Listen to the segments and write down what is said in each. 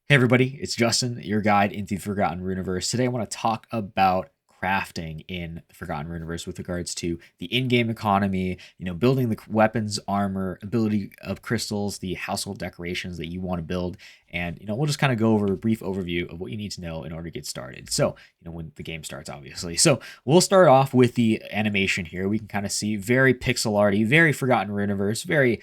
Hey everybody, it's Justin, your guide into the Forgotten Runiverse. Today I want to talk about crafting in the Forgotten Runiverse with regards to the in-game economy, building the weapons, armor, ability of crystals, the household decorations that you want to build, and we'll just kind of go over a brief overview of what you need to know in order to get started. So, when the game starts, obviously. So, we'll start off with the animation here. We can kind of see very pixel arty, very Forgotten Runiverse, very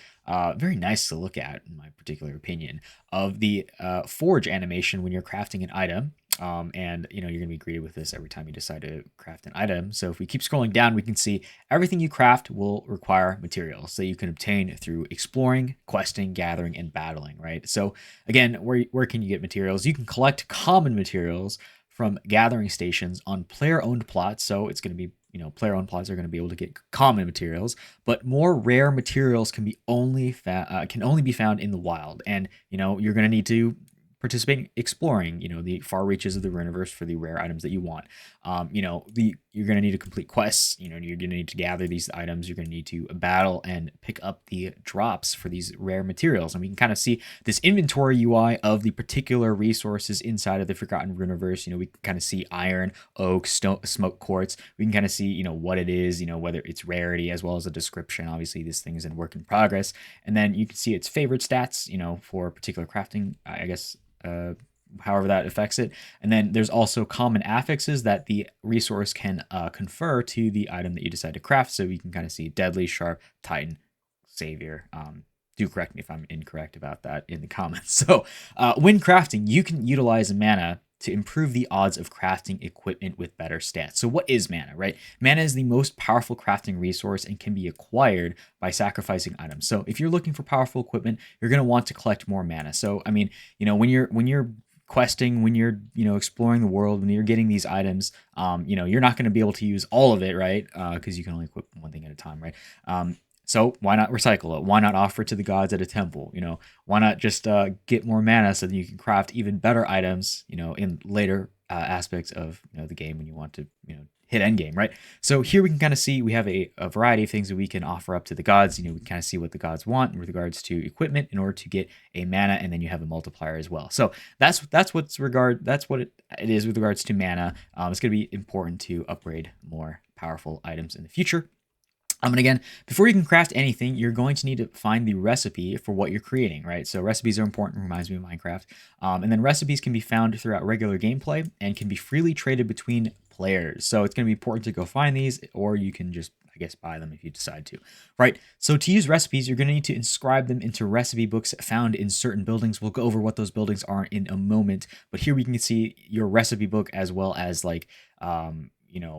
nice to look at, in my particular opinion, of the forge animation when you're crafting an item. And you're going to be greeted with this every time you decide to craft an item. So if we keep scrolling down, we can see everything you craft will require materials that you can obtain through exploring, questing, gathering, and battling, right? So again, where can you get materials? You can collect common materials from gathering stations on player-owned plots. So it's going to be player-owned plots are going to be able to get common materials, but more rare materials can only be found in the wild. And you're going to need to participate in exploring, the far reaches of the universe for the rare items that you want. You're going to need to complete quests. You're going to need to gather these items. You're going to need to battle and pick up the drops for these rare materials. And we can kind of see this inventory UI of the particular resources inside of the Forgotten Runiverse. We can kind of see iron, oak, smoke quartz. We can kind of see, what it is, whether it's rarity as well as a description. Obviously, this thing is in work in progress. And then you can see its favorite stats, for particular crafting, I guess, however that affects it. And then there's also common affixes that the resource can confer to the item that you decide to craft. So you can kind of see deadly, sharp, titan, savior. Do correct me if I'm incorrect about that in the comments. So when crafting, you can utilize mana to improve the odds of crafting equipment with better stats. So what is mana, right? Mana is the most powerful crafting resource and can be acquired by sacrificing items. So if you're looking for powerful equipment, you're going to want to collect more mana. So I mean, when you're questing, when you're exploring the world, when you're getting these items, you're not going to be able to use all of it, right? Because you can only equip one thing at a time, right? So why not recycle it? Why not offer it to the gods at a temple? Why not just get more mana so that you can craft even better items, in later aspects of the game when you want to hit end game, right? So here we can kind of see we have a variety of things that we can offer up to the gods. We can kind of see what the gods want with regards to equipment in order to get a mana, and then you have a multiplier as well. So that's what it is with regards to mana. It's going to be important to upgrade more powerful items in the future. And again, before you can craft anything, you're going to need to find the recipe for what you're creating, right? So recipes are important, reminds me of Minecraft. And then recipes can be found throughout regular gameplay and can be freely traded between players. So it's going to be important to go find these, or you can just, I guess, buy them if you decide to, right? So to use recipes, you're going to need to inscribe them into recipe books found in certain buildings. We'll go over what those buildings are in a moment, but here we can see your recipe book as well as like,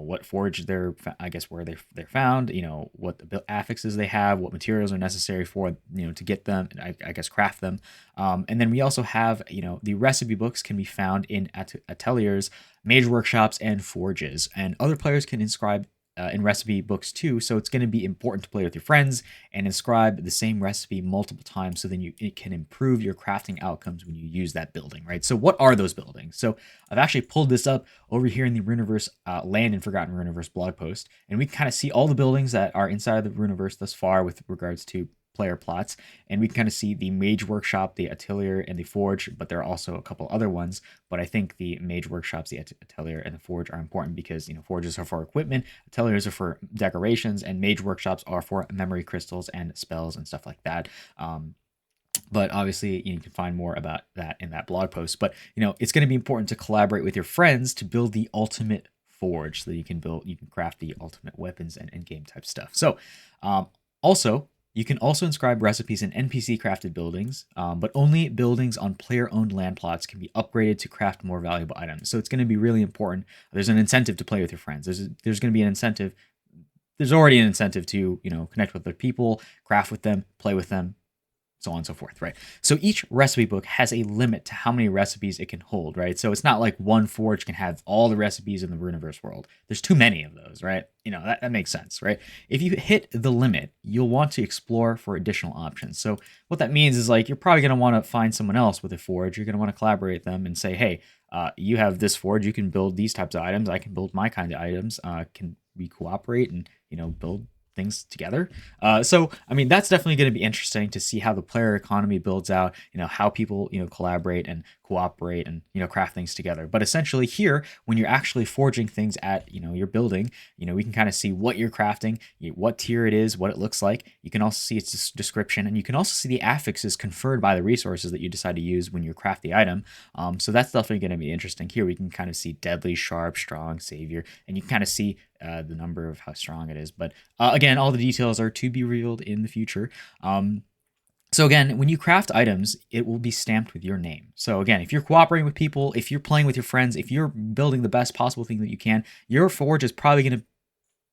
what forge they're, I guess, where they're found, what the affixes they have, what materials are necessary for, to get them, and I guess craft them. And then we also have, the recipe books can be found in ateliers, mage workshops, and forges. And other players can inscribe in recipe books too, so it's going to be important to play with your friends and inscribe the same recipe multiple times, so then it can improve your crafting outcomes when you use that building, right? So what are those buildings? So I've actually pulled this up over here in the Runiverse Land and Forgotten Runiverse blog post, and we can kind of see all the buildings that are inside of the Runiverse thus far with regards to player plots, and we can kind of see the mage workshop, the atelier, and the forge, but there are also a couple other ones. But I think the mage workshops, the atelier, and the forge are important because forges are for equipment, ateliers are for decorations, and mage workshops are for memory crystals and spells and stuff like that. But obviously you can find more about that in that blog post. But it's going to be important to collaborate with your friends to build the ultimate forge, so that you can craft the ultimate weapons and end game type stuff. So also, you can also inscribe recipes in NPC crafted buildings, but only buildings on player-owned land plots can be upgraded to craft more valuable items. So it's going to be really important. There's an incentive to play with your friends. There's going to be an incentive. There's already an incentive to connect with other people, craft with them, play with them, so on and so forth, right? So each recipe book has a limit to how many recipes it can hold, right? So it's not like one forge can have all the recipes in the Runiverse world. There's too many of those, right? That makes sense, right? If you hit the limit, you'll want to explore for additional options. So what that means is, like, you're probably going to want to find someone else with a forge. You're going to want to collaborate with them and say, hey, you have this forge, you can build these types of items. I can build my kind of items. Can we cooperate and, build things together. So I mean, that's definitely going to be interesting to see how the player economy builds out, how people, collaborate and cooperate and, craft things together. But essentially here, when you're actually forging things at, your building, we can kind of see what you're crafting, what tier it is, what it looks like. You can also see its description, and you can also see the affixes conferred by the resources that you decide to use when you craft the item. So that's definitely going to be interesting. Here we can kind of see deadly, sharp, strong, savior, and you can kind of see the number of how strong it is. But again, all the details are to be revealed in the future. So again, when you craft items, it will be stamped with your name. So again, if you're cooperating with people, if you're playing with your friends, if you're building the best possible thing that you can, your forge is probably going to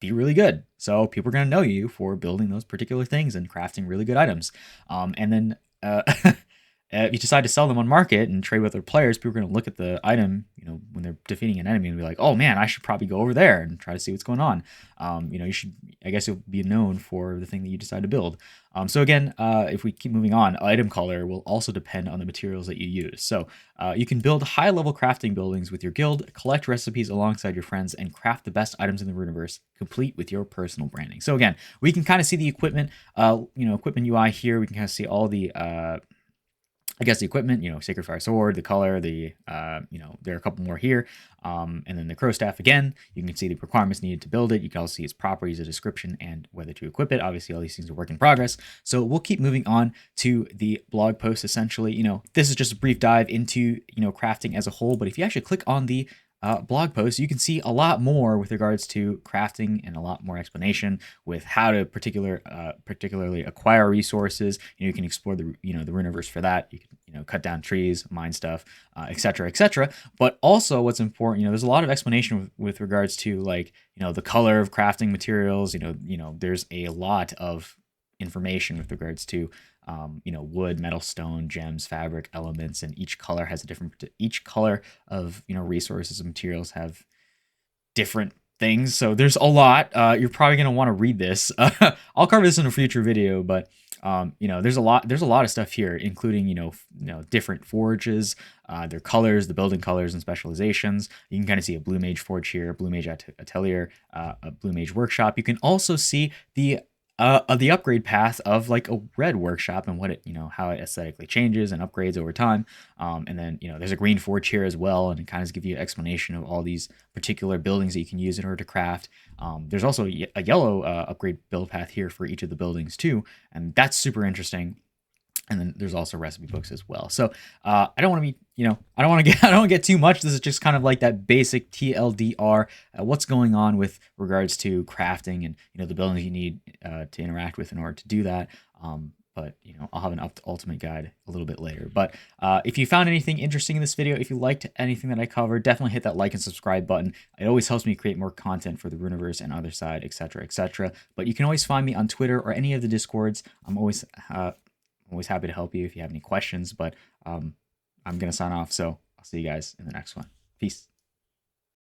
be really good. So people are going to know you for building those particular things and crafting really good items. And then if you decide to sell them on market and trade with other players, people are going to look at the item, when they're defeating an enemy and be like, oh man, I should probably go over there and try to see what's going on. I guess you'll be known for the thing that you decide to build. So again, if we keep moving on, item color will also depend on the materials that you use. So you can build high-level crafting buildings with your guild, collect recipes alongside your friends, and craft the best items in the Runiverse, complete with your personal branding. So again, we can kind of see the equipment, equipment UI here. We can kind of see all the the equipment, Sacred Fire Sword, the color, there are a couple more here. And then the Crow Staff, again, you can see the requirements needed to build it. You can also see its properties, a description, and whether to equip it. Obviously, all these things are work in progress. So we'll keep moving on to the blog post, essentially. This is just a brief dive into, crafting as a whole. But if you actually click on the blog post, you can see a lot more with regards to crafting and a lot more explanation with how to particularly acquire resources. You can explore the the Runiverse for that. You can cut down trees, mine stuff, etc., etc. But also, what's important, there's a lot of explanation with regards to the color of crafting materials. There's a lot of information with regards to wood, metal, stone, gems, fabric, elements, and each color has each color of, resources and materials have different things. So there's a lot. You're probably going to want to read this. I'll cover this in a future video, but there's a lot of stuff here, including, different forges, their colors, the building colors and specializations. You can kind of see a Blue Mage forge here, a Blue Mage atelier, a Blue Mage workshop. You can also see the upgrade path of a red workshop and what it, how it aesthetically changes and upgrades over time. And then, there's a green forge here as well, and it kind of gives you an explanation of all these particular buildings that you can use in order to craft. There's also a yellow upgrade build path here for each of the buildings too, and that's super interesting. And then there's also recipe books as well. So I don't want to be, I don't want to get too much. This is just kind of like that basic TLDR, what's going on with regards to crafting and, the buildings you need to interact with in order to do that. But, I'll have an ultimate guide a little bit later. But if you found anything interesting in this video, if you liked anything that I covered, definitely hit that like and subscribe button. It always helps me create more content for the Runiverse and Otherside, etc., etc. But you can always find me on Twitter or any of the Discords. I'm always happy to help you if you have any questions, but I'm going to sign off. So I'll see you guys in the next one. Peace.